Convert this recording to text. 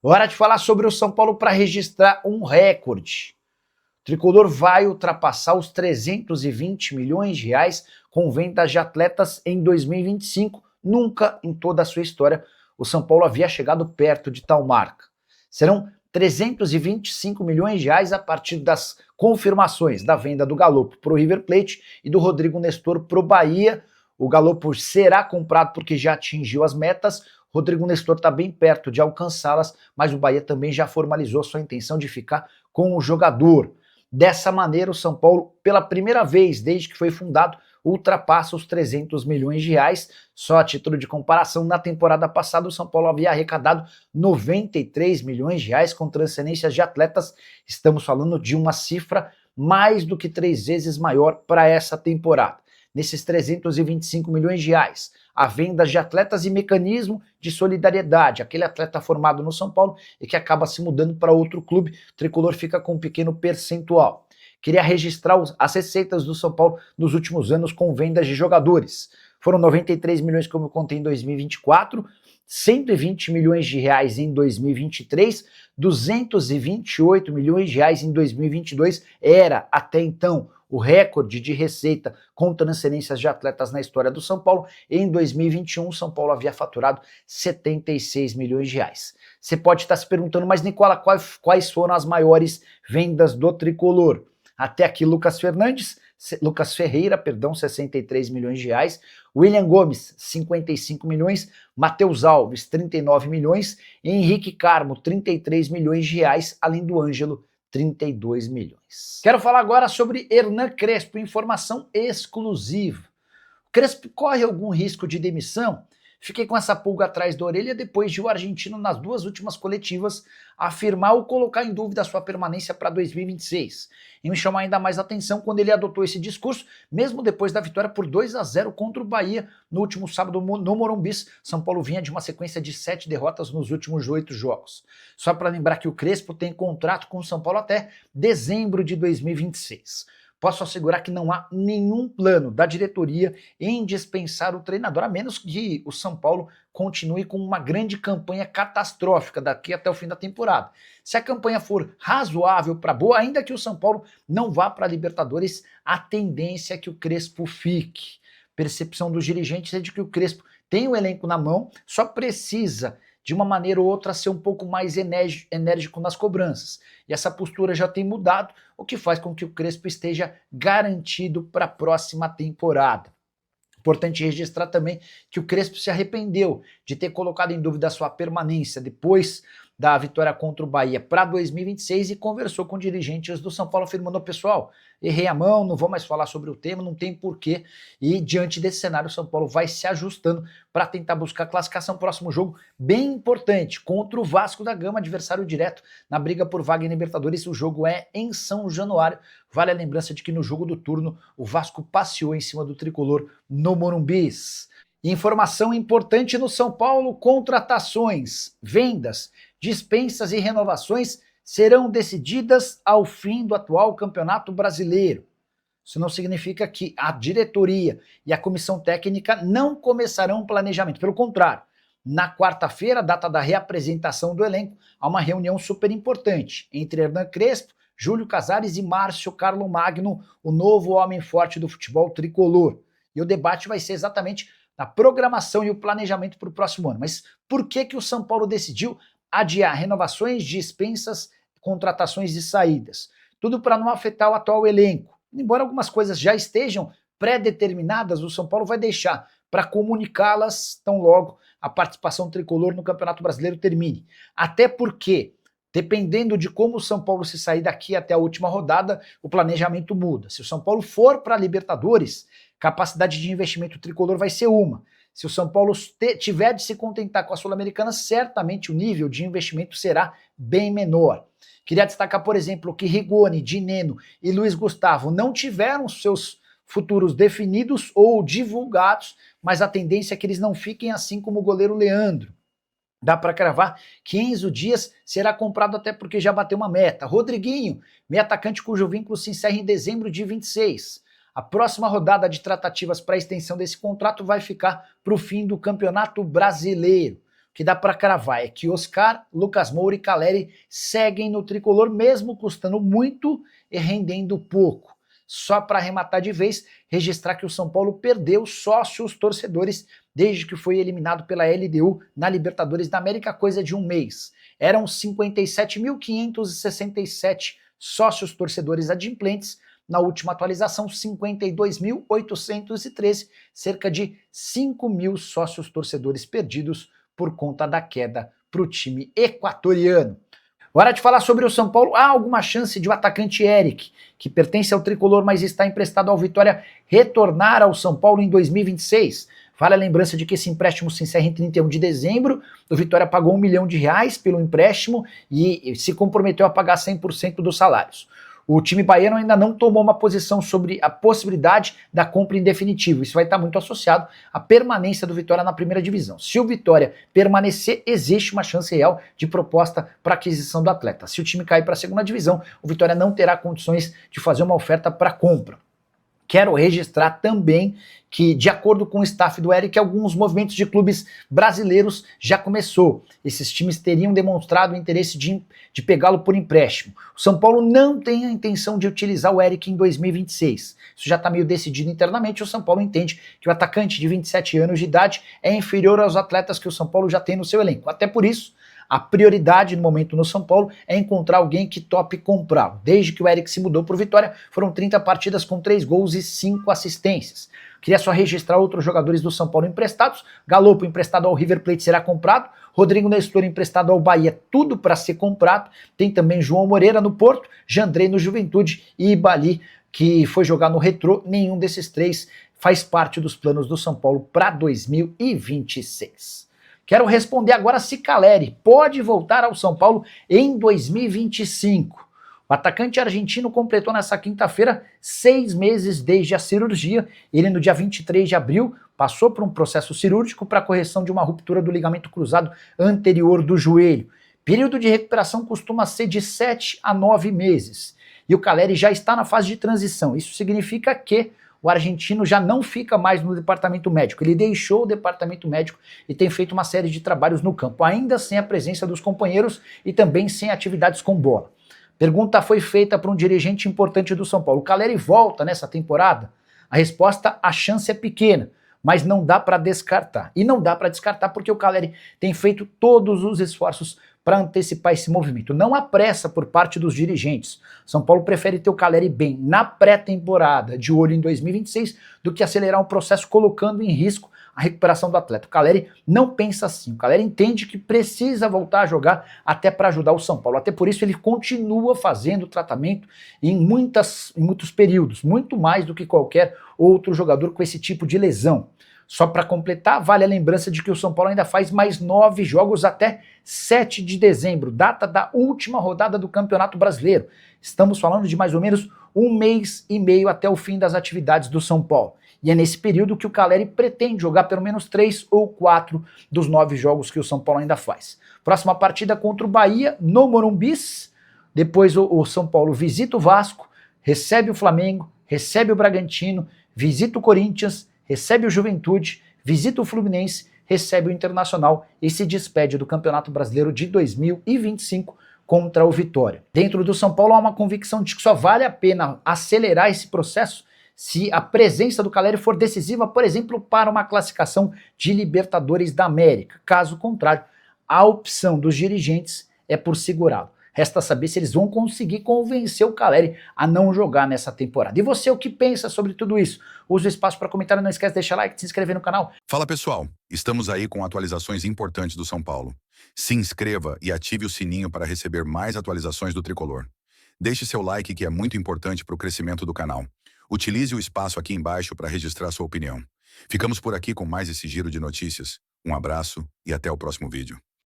Hora de falar sobre o São Paulo para registrar um recorde. O tricolor vai ultrapassar os 320 milhões de reais com vendas de atletas em 2025. Nunca em toda a sua história o São Paulo havia chegado perto de tal marca. Serão 325 milhões de reais a partir das confirmações da venda do Galopo para o River Plate e do Rodrigo Nestor para o Bahia. O Galopo será comprado porque já atingiu as metas. Rodrigo Nestor está bem perto de alcançá-las, mas o Bahia também já formalizou sua intenção de ficar com o jogador. Dessa maneira, o São Paulo, pela primeira vez desde que foi fundado, ultrapassa os 300 milhões de reais. Só a título de comparação, na temporada passada o São Paulo havia arrecadado 93 milhões de reais com transferências de atletas. Estamos falando de uma cifra mais do que 3 vezes maior para essa temporada. Nesses 325 milhões de reais, a venda de atletas e mecanismo de solidariedade. Aquele atleta formado no São Paulo e que acaba se mudando para outro clube, o tricolor fica com um pequeno percentual. Queria registrar as receitas do São Paulo nos últimos anos com vendas de jogadores. Foram 93 milhões, como eu contei, em 2024, 120 milhões de reais em 2023, 228 milhões de reais em 2022, era até então o recorde de receita com transferências de atletas na história do São Paulo. Em 2021, o São Paulo havia faturado 76 milhões de reais. Você pode estar se perguntando, mas Nicola, quais foram as maiores vendas do tricolor? Até aqui, Lucas Ferreira, 63 milhões de reais, William Gomes, 55 milhões, Matheus Alves, 39 milhões, Henrique Carmo, 33 milhões de reais, além do Ângelo, 32 milhões. Quero falar agora sobre Hernan Crespo, informação exclusiva. O Crespo corre algum risco de demissão? Fiquei com essa pulga atrás da orelha depois de o argentino, nas 2 últimas coletivas, afirmar ou colocar em dúvida a sua permanência para 2026. E me chamou ainda mais a atenção quando ele adotou esse discurso, mesmo depois da vitória por 2-0 contra o Bahia no último sábado no Morumbi. São Paulo vinha de uma sequência de 7 derrotas nos últimos 8 jogos. Só para lembrar que o Crespo tem contrato com o São Paulo até dezembro de 2026. Posso assegurar que não há nenhum plano da diretoria em dispensar o treinador, a menos que o São Paulo continue com uma grande campanha catastrófica daqui até o fim da temporada. Se a campanha for razoável para boa, ainda que o São Paulo não vá para a Libertadores, a tendência é que o Crespo fique. Percepção dos dirigentes é de que o Crespo tem o elenco na mão, só precisa de uma maneira ou outra ser um pouco mais enérgico nas cobranças. E essa postura já tem mudado, o que faz com que o Crespo esteja garantido para a próxima temporada. Importante registrar também que o Crespo se arrependeu de ter colocado em dúvida a sua permanência depois da vitória contra o Bahia para 2026 e conversou com dirigentes do São Paulo afirmando: pessoal, errei a mão, não vou mais falar sobre o tema, não tem porquê. E diante desse cenário, o São Paulo vai se ajustando para tentar buscar classificação. Próximo jogo bem importante, contra o Vasco da Gama, adversário direto na briga por vaga em Libertadores. O jogo é em São Januário. Vale a lembrança de que no jogo do turno o Vasco passeou em cima do tricolor no Morumbi. Informação importante no São Paulo: contratações, vendas, dispensas e renovações serão decididas ao fim do atual Campeonato Brasileiro. Isso não significa que a diretoria e a comissão técnica não começarão o planejamento. Pelo contrário, na quarta-feira, data da reapresentação do elenco, há uma reunião super importante entre Hernan Crespo, Júlio Casares e Márcio Carlo Magno, o novo homem forte do futebol tricolor. E o debate vai ser exatamente na programação e o planejamento para o próximo ano. Mas por que o São Paulo decidiu adiar renovações, dispensas, contratações e saídas? Tudo para não afetar o atual elenco. Embora algumas coisas já estejam pré-determinadas, o São Paulo vai deixar para comunicá-las tão logo a participação tricolor no Campeonato Brasileiro termine. Até porque, dependendo de como o São Paulo se sair daqui até a última rodada, o planejamento muda. Se o São Paulo for para a Libertadores, capacidade de investimento tricolor vai ser uma. Se o São Paulo tiver de se contentar com a Sul-Americana, certamente o nível de investimento será bem menor. Queria destacar, por exemplo, que Rigoni, Dineno e Luiz Gustavo não tiveram seus futuros definidos ou divulgados, mas a tendência é que eles não fiquem assim como o goleiro Leandro. Dá para cravar que Enzo Dias será comprado até porque já bateu uma meta. Rodriguinho, meio atacante cujo vínculo se encerra em dezembro de 26. A próxima rodada de tratativas para a extensão desse contrato vai ficar para o fim do Campeonato Brasileiro. O que dá para cravar é que Oscar, Lucas Moura e Caleri seguem no tricolor, mesmo custando muito e rendendo pouco. Só para arrematar de vez, registrar que o São Paulo perdeu sócios torcedores desde que foi eliminado pela LDU na Libertadores da América, coisa de um mês. Eram 57.567 sócios torcedores adimplentes, na última atualização 52.813, cerca de 5.000 sócios torcedores perdidos por conta da queda para o time equatoriano. Hora de falar sobre o São Paulo. Há alguma chance de o atacante Eric, que pertence ao tricolor, mas está emprestado ao Vitória, retornar ao São Paulo em 2026? Vale a lembrança de que esse empréstimo se encerra em 31 de dezembro, o Vitória pagou R$1 milhão pelo empréstimo e se comprometeu a pagar 100% dos salários. O time baiano ainda não tomou uma posição sobre a possibilidade da compra em definitivo. Isso vai estar muito associado à permanência do Vitória na primeira divisão. Se o Vitória permanecer, existe uma chance real de proposta para aquisição do atleta. Se o time cair para a segunda divisão, o Vitória não terá condições de fazer uma oferta para compra. Quero registrar também que, de acordo com o staff do Eric, alguns movimentos de clubes brasileiros já começou. Esses times teriam demonstrado o interesse de pegá-lo por empréstimo. O São Paulo não tem a intenção de utilizar o Eric em 2026. Isso já está meio decidido internamente. O São Paulo entende que o atacante de 27 anos de idade é inferior aos atletas que o São Paulo já tem no seu elenco. Até por isso, a prioridade no momento no São Paulo é encontrar alguém que tope comprá-lo. Desde que o Eric se mudou para o Vitória, foram 30 partidas com 3 gols e 5 assistências. Queria só registrar outros jogadores do São Paulo emprestados. Galopo emprestado ao River Plate será comprado. Rodrigo Nestor emprestado ao Bahia, tudo para ser comprado. Tem também João Moreira no Porto, Jandrei no Juventude e Ibali, que foi jogar no Retrô. Nenhum desses três faz parte dos planos do São Paulo para 2026. Quero responder agora se Caleri pode voltar ao São Paulo em 2025. O atacante argentino completou nessa quinta-feira 6 meses desde a cirurgia. Ele, no dia 23 de abril, passou por um processo cirúrgico para correção de uma ruptura do ligamento cruzado anterior do joelho. Período de recuperação costuma ser de 7 a 9 meses. E o Caleri já está na fase de transição. Isso significa que o argentino já não fica mais no departamento médico. Ele deixou o departamento médico e tem feito uma série de trabalhos no campo, ainda sem a presença dos companheiros e também sem atividades com bola. Pergunta foi feita para um dirigente importante do São Paulo. O Caleri volta nessa temporada? A resposta, a chance é pequena, mas não dá para descartar. E não dá para descartar porque o Caleri tem feito todos os esforços para antecipar esse movimento. Não há pressa por parte dos dirigentes. São Paulo prefere ter o Caleri bem na pré-temporada, de olho em 2026, do que acelerar um processo colocando em risco a recuperação do atleta. O Caleri não pensa assim. O Caleri entende que precisa voltar a jogar até para ajudar o São Paulo. Até por isso ele continua fazendo tratamento em muitos períodos, muito mais do que qualquer outro jogador com esse tipo de lesão. Só para completar, vale a lembrança de que o São Paulo ainda faz mais 9 jogos até 7 de dezembro, data da última rodada do Campeonato Brasileiro. Estamos falando de mais ou menos 1 mês e meio até o fim das atividades do São Paulo. E é nesse período que o Caleri pretende jogar pelo menos 3 ou 4 dos 9 jogos que o São Paulo ainda faz. Próxima partida contra o Bahia, no Morumbi. Depois o São Paulo visita o Vasco, recebe o Flamengo, recebe o Bragantino, visita o Corinthians, recebe o Juventude, visita o Fluminense, recebe o Internacional e se despede do Campeonato Brasileiro de 2025 contra o Vitória. Dentro do São Paulo há uma convicção de que só vale a pena acelerar esse processo se a presença do Caleri for decisiva, por exemplo, para uma classificação de Libertadores da América. Caso contrário, a opção dos dirigentes é por segurá-lo. Resta saber se eles vão conseguir convencer o Caleri a não jogar nessa temporada. E você, o que pensa sobre tudo isso? Use o espaço para comentário, não esquece de deixar like, de se inscrever no canal. Fala pessoal, estamos aí com atualizações importantes do São Paulo. Se inscreva e ative o sininho para receber mais atualizações do Tricolor. Deixe seu like que é muito importante para o crescimento do canal. Utilize o espaço aqui embaixo para registrar sua opinião. Ficamos por aqui com mais esse giro de notícias. Um abraço e até o próximo vídeo.